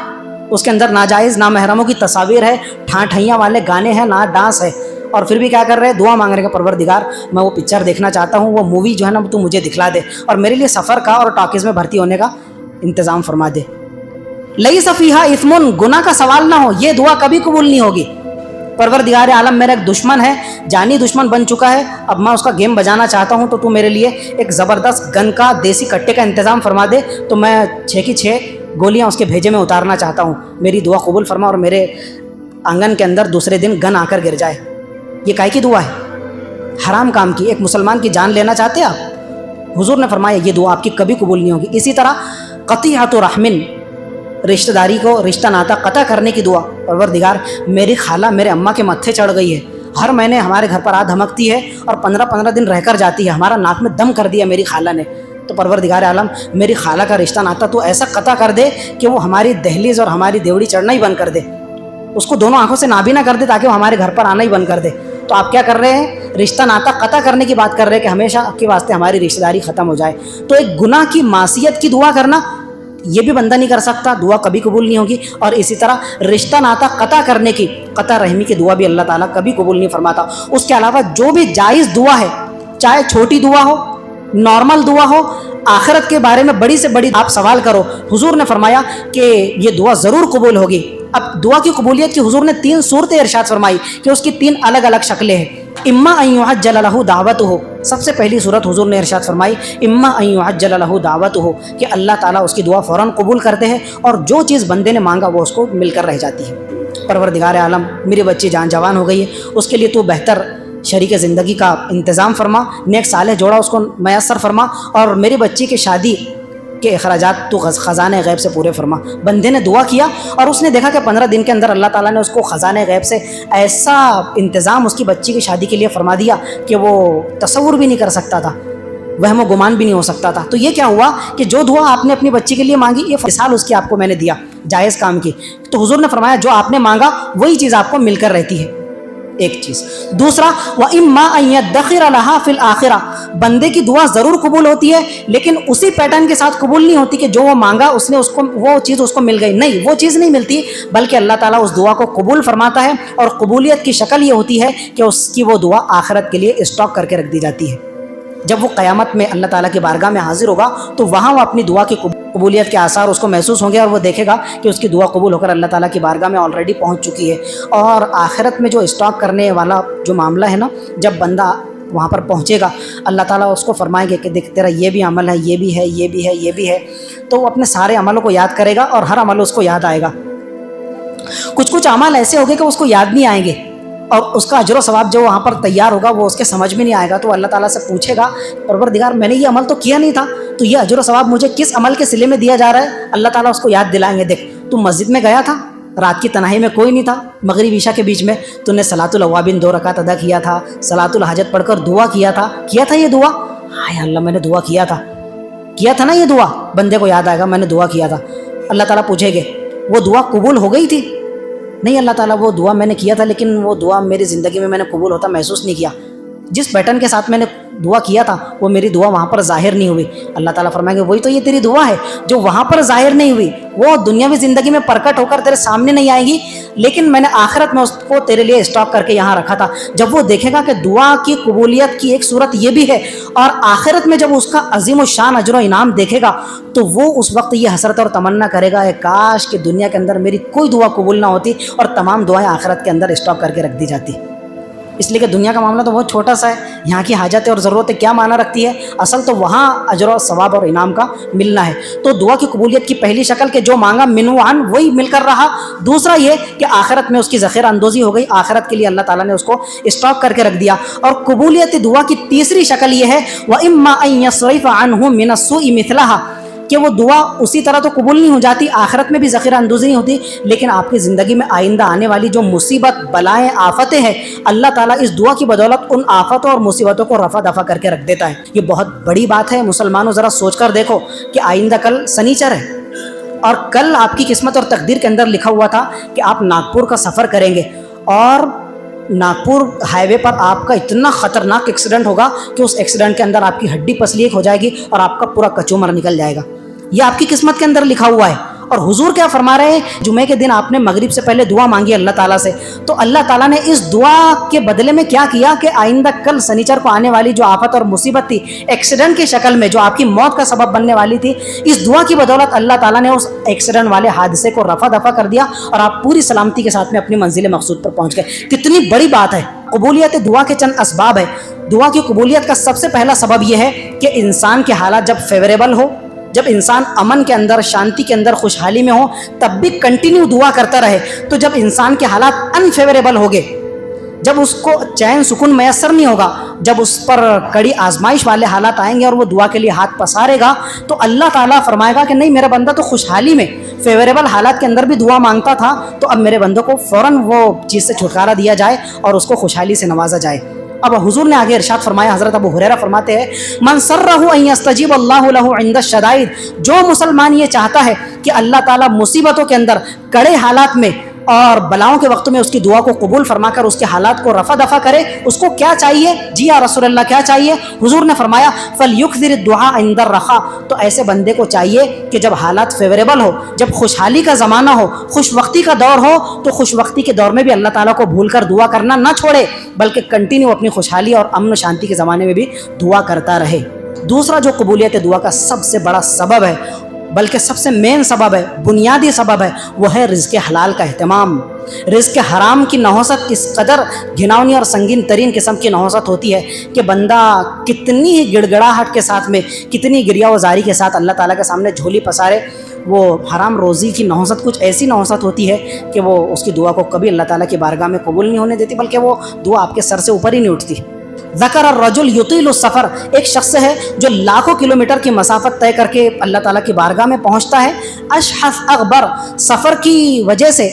اس کے اندر ناجائز نامحرموں کی تصاویر ہے، ٹھائیاں والے گانے ہیں، نعت ڈانس ہے، اور پھر بھی کیا کر رہے ہیں؟ دعا مانگ رہے ہیں کہ پروردگار میں وہ پکچر دیکھنا چاہتا ہوں، وہ مووی جو ہے نا تو مجھے دکھلا دے، اور میرے لیے سفر کا اور ٹاکیز میں بھرتی ہونے کا انتظام فرما دے۔ لیس فیہا اثم، گناہ کا سوال نہ ہو، یہ دعا کبھی قبول نہیں ہوگی۔ پروردگار عالم میرا ایک دشمن ہے، جانی دشمن بن چکا ہے، اب میں اس کا گیم بجانا چاہتا ہوں، تو تو میرے لیے ایک زبردست گن کا دیسی کٹے کا انتظام فرما دے، تو میں 6 کی 6 گولیاں اس کے بھیجے میں اتارنا چاہتا ہوں، میری دعا قبول فرما، اور میرے آنگن کے اندر دوسرے دن گن آ کر گر جائے۔ یہ کائے کی دعا ہے؟ حرام کام کی، ایک مسلمان کی جان لینا چاہتے ہیں آپ؟ حضور نے فرمایا یہ دعا آپ کی کبھی قبول نہیں ہوگی۔ اسی طرح قطیعۃ رحم، رشتہ داری کو، رشتہ ناتا قطع کرنے کی دعا، پروردگار میری خالہ میرے اماں کے متھے چڑھ گئی ہے، ہر مہینے ہمارے گھر پر دھمکتی ہے اور 15 دن رہ کر جاتی ہے، ہمارا ناک میں دم کر دیا میری خالہ نے، تو پروردگار عالم میری خالہ کا رشتہ ناتا تو ایسا قطع کر دے کہ وہ ہماری دہلیز اور ہماری دیوڑی چڑھنا ہی بند کر دے، اس کو دونوں آنکھوں سے نابینا کر دے، تاکہ وہ ہمارے گھر پر آنا ہی بند کر دے۔ تو آپ کیا کر رہے ہیں؟ رشتہ ناتا قطع کرنے کی بات کر رہے ہیں کہ ہمیشہ کے واسطے ہماری رشتہ داری ختم ہو جائے۔ تو ایک گناہ کی معصیت کی دعا کرنا یہ بھی بندہ نہیں کر سکتا، دعا کبھی قبول نہیں ہوگی۔ اور اسی طرح رشتہ ناتا قطع کرنے کی، قطع رحمی کی دعا بھی اللہ تعالیٰ کبھی قبول نہیں فرماتا۔ اس کے علاوہ جو بھی جائز دعا ہے، چاہے چھوٹی دعا ہو، نارمل دعا ہو، آخرت کے بارے میں بڑی سے بڑی آپ سوال کرو، حضور نے فرمایا کہ یہ دعا ضرور قبول ہوگی۔ اب دعا کی قبولیت کی حضور نے 3 صورتیں ارشاد فرمائی کہ اس کی 3 الگ الگ شکلیں ہیں۔ اما ان یعجل لہ دعوتہ، سب سے پہلی صورت حضور نے ارشاد فرمائی اما ان یعجل لہ دعوتہ، کہ اللہ تعالیٰ اس کی دعا فوراً قبول کرتے ہیں، اور جو چیز بندے نے مانگا وہ اس کو مل کر رہ جاتی ہے۔ پروردگار عالم میری بچی جان جوان ہو گئی ہے، اس کے لیے تو بہتر شریک زندگی کا انتظام فرما، نیک صالح جوڑا اس کو میسر فرما، اور میری بچی کی شادی کے اخراجات تو خزانہ غیب سے پورے فرما۔ بندے نے دعا کیا اور اس نے دیکھا کہ 15 دن کے اندر اللہ تعالیٰ نے اس کو خزانہ غیب سے ایسا انتظام اس کی بچی کی شادی کے لیے فرما دیا کہ وہ تصور بھی نہیں کر سکتا تھا، وہم و گمان بھی نہیں ہو سکتا تھا۔ تو یہ کیا ہوا کہ جو دعا آپ نے اپنی بچی کے لیے مانگی، یہ مثال اس کی آپ کو میں نے دیا جائز کام کی، تو حضور نے فرمایا جو آپ نے مانگا وہی چیز آپ کو مل کر رہتی ہے، ایک چیز۔ دوسرا وَإِمَّا أَن يَدَّخِرَ لَهَا فِي الْآخِرَةِ، بندے کی دعا ضرور قبول ہوتی ہے، لیکن اسی پیٹرن کے ساتھ قبول نہیں ہوتی کہ جو وہ مانگا اس نے اس کو وہ چیز اس کو مل گئی، نہیں، وہ چیز نہیں ملتی، بلکہ اللہ تعالیٰ اس دعا کو قبول فرماتا ہے، اور قبولیت کی شکل یہ ہوتی ہے کہ اس کی وہ دعا آخرت کے لیے اسٹاک کر کے رکھ دی جاتی ہے۔ جب وہ قیامت میں اللہ تعالیٰ کی بارگاہ میں حاضر ہوگا تو وہاں وہ اپنی دعا کی قبولیت کے آثار اس کو محسوس ہوں گے، اور وہ دیکھے گا کہ اس کی دعا قبول ہو کر اللہ تعالیٰ کی بارگاہ میں آلریڈی پہنچ چکی ہے۔ اور آخرت میں جو اسٹاک کرنے والا جو معاملہ ہے نا، جب بندہ وہاں پر پہنچے گا، اللہ تعالیٰ اس کو فرمائیں گے کہ دیکھ تیرا یہ بھی عمل ہے، یہ بھی ہے، یہ بھی ہے، یہ بھی ہے، تو وہ اپنے سارے عملوں کو یاد کرے گا، اور ہر عمل اس کو یاد آئے گا۔ کچھ عمل ایسے ہوگے کہ اس کو یاد نہیں آئیں گے، اور اس کا اجر و ثواب جو وہاں پر تیار ہوگا وہ اس کے سمجھ میں نہیں آئے گا، تو اللہ تعالیٰ سے پوچھے گا پروردگار میں نے یہ عمل تو کیا نہیں تھا، تو یہ اجر و ثواب مجھے کس عمل کے صلے میں دیا جا رہا ہے؟ اللہ تعالیٰ اس کو یاد دلائیں گے، دیکھ تو مسجد میں گیا تھا، رات کی تنہائی میں کوئی نہیں تھا، مغرب عشاء کے بیچ میں تو نے صلاۃ الاوابین 2 رکعت ادا کیا تھا، صلاۃ الحاجت پڑھ کر دعا کیا تھا یہ دعا، ہائے اللہ میں نے دعا کیا تھا نا، یہ دعا بندے کو یاد آئے گا میں نے دعا کیا تھا۔ اللہ تعالیٰ پوچھے گے وہ دعا قبول ہو گئی تھی؟ نہیں اللہ تعالیٰ وہ دعا میں نے کیا تھا، لیکن وہ دعا میری زندگی میں نے قبول ہوتا محسوس نہیں کیا، جس پیٹرن کے ساتھ میں نے دعا کیا تھا وہ میری دعا وہاں پر ظاہر نہیں ہوئی، اللہ تعالیٰ فرمائیں گے وہی تو یہ تیری دعا ہے جو وہاں پر ظاہر نہیں ہوئی، وہ دنیاوی زندگی میں پرکٹ ہو کر تیرے سامنے نہیں آئے گی، لیکن میں نے آخرت میں اس کو تیرے لیے اسٹاک کر کے یہاں رکھا تھا۔ جب وہ دیکھے گا کہ دعا کی قبولیت کی ایک صورت یہ بھی ہے، اور آخرت میں جب اس کا عظیم الشان اجر و انعام دیکھے گا تو وہ اس وقت یہ حسرت اور تمنا کرے گا اے کاش کہ دنیا کے اندر میری کوئی دعا قبول نہ ہوتی اور تمام دعائیں آخرت کے اندر اسٹاک کر کے رکھ دی جاتی۔ اس لیے کہ دنیا کا معاملہ تو بہت چھوٹا سا ہے، یہاں کی حاجتیں اور ضرورتیں کیا معنی رکھتی ہے، اصل تو وہاں اجر و ثواب اور انعام کا ملنا ہے۔ تو دعا کی قبولیت کی پہلی شکل کہ جو مانگا منوعاً وہی مل کر رہا، دوسرا یہ کہ آخرت میں اس کی ذخیرہ اندوزی ہو گئی، آخرت کے لیے اللہ تعالیٰ نے اس کو اسٹاک کر کے رکھ دیا۔ اور قبولیت دعا کی تیسری شکل یہ ہے وَإِمَّا أَن يَصْرِفَ عَنْهُ مِنَ السُّوءِ مِثْلَهَا، کہ وہ دعا اسی طرح تو قبول نہیں ہو جاتی، آخرت میں بھی ذخیرہ اندوزی نہیں ہوتی، لیکن آپ کی زندگی میں آئندہ آنے والی جو مصیبت، بلائیں، آفتیں ہیں، اللہ تعالیٰ اس دعا کی بدولت ان آفتوں اور مصیبتوں کو رفع دفع کر کے رکھ دیتا ہے۔ یہ بہت بڑی بات ہے مسلمانوں، ذرا سوچ کر دیکھو کہ آئندہ کل سنیچر ہے، اور کل آپ کی قسمت اور تقدیر کے اندر لکھا ہوا تھا کہ آپ ناگپور کا سفر کریں گے، اور ناگپور ہائی وے پر آپ کا اتنا خطرناک ایکسیڈنٹ ہوگا کہ اس ایکسیڈنٹ کے اندر آپ کی ہڈی پسلی ایک ہو جائے گی اور آپ کا پورا کچومر نکل جائے گا۔ یہ آپ کی قسمت کے اندر لکھا ہوا ہے۔ اور حضور کیا فرما رہے ہیں، جمعے کے دن آپ نے مغرب سے پہلے دعا مانگی اللہ تعالیٰ سے، تو اللہ تعالیٰ نے اس دعا کے بدلے میں کیا کیا کہ آئندہ کل سنیچر کو آنے والی جو آفت اور مصیبت تھی ایکسیڈنٹ کی شکل میں، جو آپ کی موت کا سبب بننے والی تھی، اس دعا کی بدولت اللہ تعالیٰ نے اس ایکسیڈنٹ والے حادثے کو رفع دفع کر دیا اور آپ پوری سلامتی کے ساتھ میں اپنی منزل مقصود پر پہنچ گئے۔ کتنی بڑی بات ہے۔ قبولیت دعا کے چند اسباب ہے۔ دعا کی قبولیت کا سب سے پہلا سبب یہ ہے کہ انسان کے حالات جب فیوریبل ہو، جب انسان امن کے اندر، شانتی کے اندر، خوشحالی میں ہو، تب بھی کنٹینیو دعا کرتا رہے۔ تو جب انسان کے حالات انفیوریبل ہو گئے، جب اس کو چین سکون میسر نہیں ہوگا، جب اس پر کڑی آزمائش والے حالات آئیں گے اور وہ دعا کے لیے ہاتھ پسارے گا، تو اللہ تعالیٰ فرمائے گا کہ نہیں، میرا بندہ تو خوشحالی میں، فیوریبل حالات کے اندر بھی دعا مانگتا تھا، تو اب میرے بندوں کو فوراً وہ چیز سے چھٹکارا دیا جائے اور اس کو خوشحالی سے نوازا جائے۔ اب حضور نے آگے ارشاد فرمایا، حضرت ابو ہریرہ فرماتے ہیں من سرہ ان یستجیب اللہ لہ عند الشدائد، جو مسلمان یہ چاہتا ہے کہ اللہ تعالیٰ مصیبتوں کے اندر، کڑے حالات میں اور بلاؤں کے وقت میں اس کی دعا کو قبول فرما کر اس کے حالات کو رفع دفع کرے، اس کو کیا چاہیے؟ جی یا رسول اللہ کیا چاہیے؟ حضور نے فرمایا فَلْيُكْثِرِ الدُّعَاءَ عِنْدَ الرَّخَاءِ، تو ایسے بندے کو چاہیے کہ جب حالات فیوریبل ہو، جب خوشحالی کا زمانہ ہو، خوش وقتی کا دور ہو، تو خوش وقتی کے دور میں بھی اللہ تعالیٰ کو بھول کر دعا کرنا نہ چھوڑے، بلکہ کنٹینیو اپنی خوشحالی اور امن و شانتی کے زمانے میں بھی دعا کرتا رہے۔ دوسرا جو قبولیت دعا کا سب سے بڑا سبب ہے، بلکہ سب سے مین سبب ہے، بنیادی سبب ہے، وہ ہے رزق حلال کا اہتمام۔ رزق حرام کی نحوست اس قدر گھناؤنی اور سنگین ترین قسم کی نحوست ہوتی ہے کہ بندہ کتنی ہی گڑ گڑاہٹ کے ساتھ میں، کتنی گریہ و زاری کے ساتھ اللہ تعالیٰ کے سامنے جھولی پسارے، وہ حرام روزی کی نحوست کچھ ایسی نحوست ہوتی ہے کہ وہ اس کی دعا کو کبھی اللہ تعالیٰ کی بارگاہ میں قبول نہیں ہونے دیتی، بلکہ وہ دعا آپ کے سر سے اوپر ہی نہیں اٹھتی۔ ذکر الرجل یطیل السفر، ایک شخص ہے جو لاکھوں کلومیٹر کی مسافت طے کر کے اللہ تعالیٰ کی بارگاہ میں پہنچتا ہے، اشحث اغبر، سفر کی وجہ سے،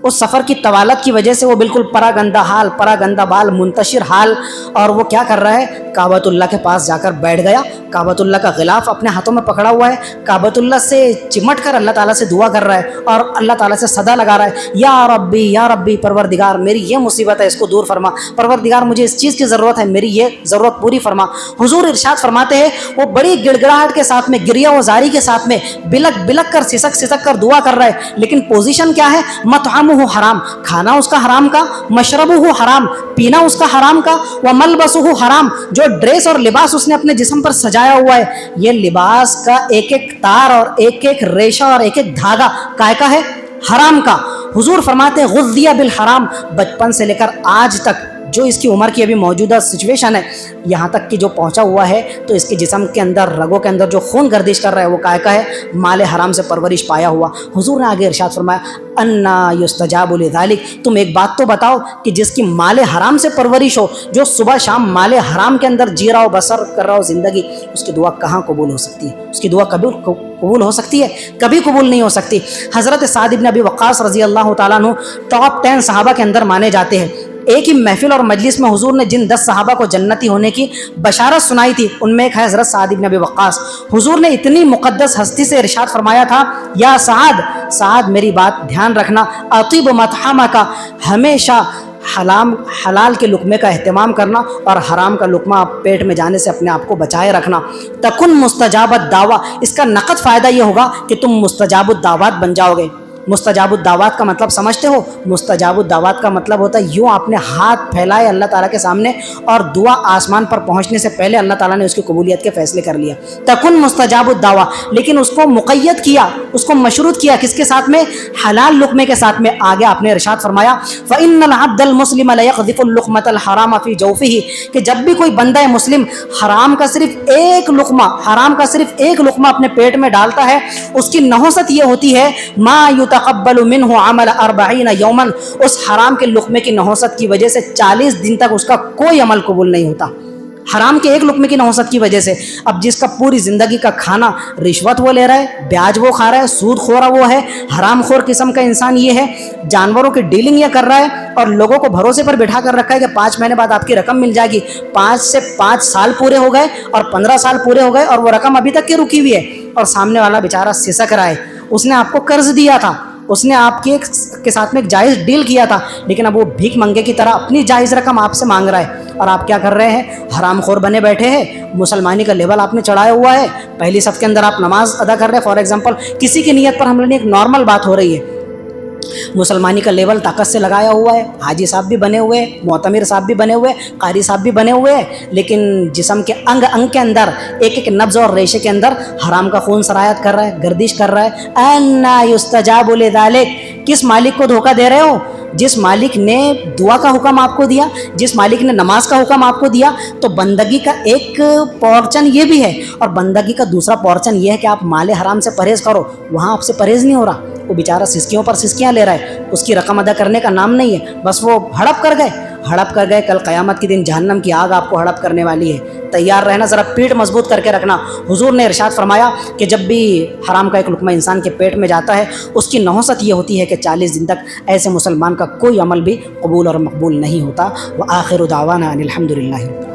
اس سفر کی طوالت کی وجہ سے وہ بالکل پراگندہ حال، پراگندہ بال، منتشر حال، اور وہ کیا کر رہا ہے؟ کعبۃ اللہ کے پاس جا کر بیٹھ گیا، کعبۃ اللہ کا غلاف اپنے ہاتھوں میں پکڑا ہوا ہے، کعبۃ اللہ سے چمٹ کر اللہ تعالیٰ سے دعا کر رہا ہے اور اللہ تعالیٰ سے صدا لگا رہا ہے، یا ربی پروردگار میری یہ مصیبت ہے، اس کو دور فرما، پروردگار مجھے اس چیز کی ضرورت ہے، میری یہ ضرورت پوری فرما۔ حضور ارشاد فرماتے ہیں وہ بڑی گڑ گڑاہٹ کے ساتھ میں، گریہ و زاری کے ساتھ میں، بلک بلک کر، سسک سسک کر دعا کر رہا ہے، لیکن پوزیشن کیا ہے؟ مطعمہ حرام، کھانا اس کا حرام کا، مشربہ حرام، پینا اس کا حرام کا، وملبسہ حرام، جو ڈریس اور لباس اس نے اپنے جسم پر سجایا ہوا ہے، یہ لباس کا ایک ایک تار اور ایک ایک ریشہ اور ایک ایک دھاگا کائے کا ہے؟ حرام کا۔ حضور فرماتے ہیں غذیہ بالحرام، بچپن سے لے کر آج تک جو اس کی عمر کی ابھی موجودہ سچویشن ہے، یہاں تک کہ جو پہنچا ہوا ہے، تو اس کے جسم کے اندر، رگوں کے اندر جو خون گردش کر رہا ہے وہ کائے کا ہے؟ مال حرام سے پرورش پایا ہوا۔ حضور نے آگے ارشاد فرمایا انا یستجاب لذالک، تم ایک بات تو بتاؤ کہ جس کی مال حرام سے پرورش ہو، جو صبح شام مال حرام کے اندر جی رہا ہو، بسر کر رہا ہو زندگی، اس کی دعا کہاں قبول ہو سکتی ہے؟ اس کی دعا کبھی قبول ہو سکتی ہے؟ کبھی قبول نہیں ہو سکتی۔ حضرت سعد بن ابی وقاص رضی اللہ تعالیٰ عنہ ٹاپ 10 صحابہ کے اندر مانے جاتے ہیں۔ ایک ہی محفل اور مجلس میں حضور نے جن 10 صحابہ کو جنتی ہونے کی بشارت سنائی تھی، ان میں ایک ہے حضرت سعد بن ابی وقاص۔ حضور نے اتنی مقدس ہستی سے ارشاد فرمایا تھا، یا سعد، سعد میری بات دھیان رکھنا، اطیب مطعمک، ہمیشہ حلال کے لقمے کا اہتمام کرنا اور حرام کا لقمہ پیٹ میں جانے سے اپنے آپ کو بچائے رکھنا۔ تکن مستجاب الدعوہ، اس کا نقد فائدہ یہ ہوگا کہ تم مستجاب الدعوات بن جاؤ گے۔ مستجاب الدعوات کا مطلب سمجھتے ہو؟ مستجاب الدعوات کا مطلب ہوتا ہے یوں آپ نے ہاتھ پھیلائے اللہ تعالیٰ کے سامنے اور دعا آسمان پر پہنچنے سے پہلے اللہ تعالیٰ نے اس کی قبولیت کے فیصلے کر لیا۔ تکن مستجاب الدعوہ، لیکن اس کو مقید کیا، اس کو مشروط کیا کس کے ساتھ میں؟ حلال لقمے کے ساتھ میں۔ آگے آپ نے ارشاد فرمایا فَإِنَّ الْعَبْدَ الْمُسْلِمَ لَيَقْذِفُ اللُّقْمَةَ الْحَرَامَ فِي جَوْفِهِ، کہ جب بھی کوئی بندہ مسلم حرام کا صرف ایک لقمہ اپنے پیٹ میں ڈالتا ہے، اس کی نحوست یہ ہوتی ہے ما یتقبل منہ عمل 40 یوما، اس حرام کے لقمے کی نحوست کی وجہ سے 40 دن تک اس کا کوئی عمل قبول نہیں ہوتا، حرام کے ایک لقمے کی نحوست کی وجہ سے۔ اب جس کا پوری زندگی کا کھانا رشوت وہ لے رہا ہے، بیاج وہ کھا رہا ہے، سود خورا وہ ہے، حرام خور قسم کا انسان یہ ہے، جانوروں کی ڈیلنگ یہ کر رہا ہے اور لوگوں کو بھروسے پر بٹھا کر رکھا ہے کہ 5 مہینے بعد آپ کی رقم مل جائے گی۔ 5 سے 5 سال پورے ہو گئے اور 15 سال پورے ہو گئے اور وہ رقم ابھی تک کی رکی ہوئی ہے، اور سامنے والا بیچارہ سسک رہا ہے، اس نے آپ کو قرض دیا تھا، اس نے آپ کے ساتھ میں ایک جائز ڈیل کیا تھا، لیکن اب وہ بھیک منگے کی طرح اپنی جائز رقم آپ سے مانگ رہا ہے، اور آپ کیا کر رہے ہیں؟ حرام خور بنے بیٹھے ہیں، مسلمانی کا لیول آپ نے چڑھایا ہوا ہے، پہلی صف کے اندر آپ نماز ادا کر رہے ہیں، فار ایگزامپل کسی کی نیت پر ہم لوگوں نے ایک نارمل بات ہو رہی ہے، مسلمانی کا لیول طاقت سے لگایا ہوا ہے، حاجی صاحب بھی بنے ہوئے ہیں، معتمر صاحب بھی بنے ہوئے ہیں، قاری صاحب بھی بنے ہوئے ہیں، لیکن جسم کے انگ کے اندر ایک نبض اور ریشے کے اندر حرام کا خون سرایت کر رہا ہے، گردش کر رہا ہے۔ انا یستجاب لذلک، کس مالک کو دھوکہ دے رہے ہو؟ جس مالک نے دعا کا حکم آپ کو دیا، جس مالک نے نماز کا حکم آپ کو دیا، تو بندگی کا ایک پورشن یہ بھی ہے، اور بندگی کا دوسرا پورشن یہ ہے کہ آپ مال حرام سے پرہیز کرو۔ وہاں آپ سے پرہیز نہیں ہو رہا، وہ بیچارہ سسکیوں پر سسکیاں لے رہا ہے، اس کی رقم ادا کرنے کا نام نہیں ہے، بس وہ ہڑپ کر گئے۔ کل قیامت کے دن جہنم کی آگ آپ کو ہڑپ کرنے والی ہے، تیار رہنا، ذرا پیٹ مضبوط کر کے رکھنا۔ حضور نے ارشاد فرمایا کہ جب بھی حرام کا ایک لقمہ انسان کے پیٹ میں جاتا ہے، اس کی نحوست یہ ہوتی ہے کہ 40 دن تک ایسے مسلمان کا کوئی عمل بھی قبول اور مقبول نہیں ہوتا۔ وآخر دعوانا ان الحمد للہ۔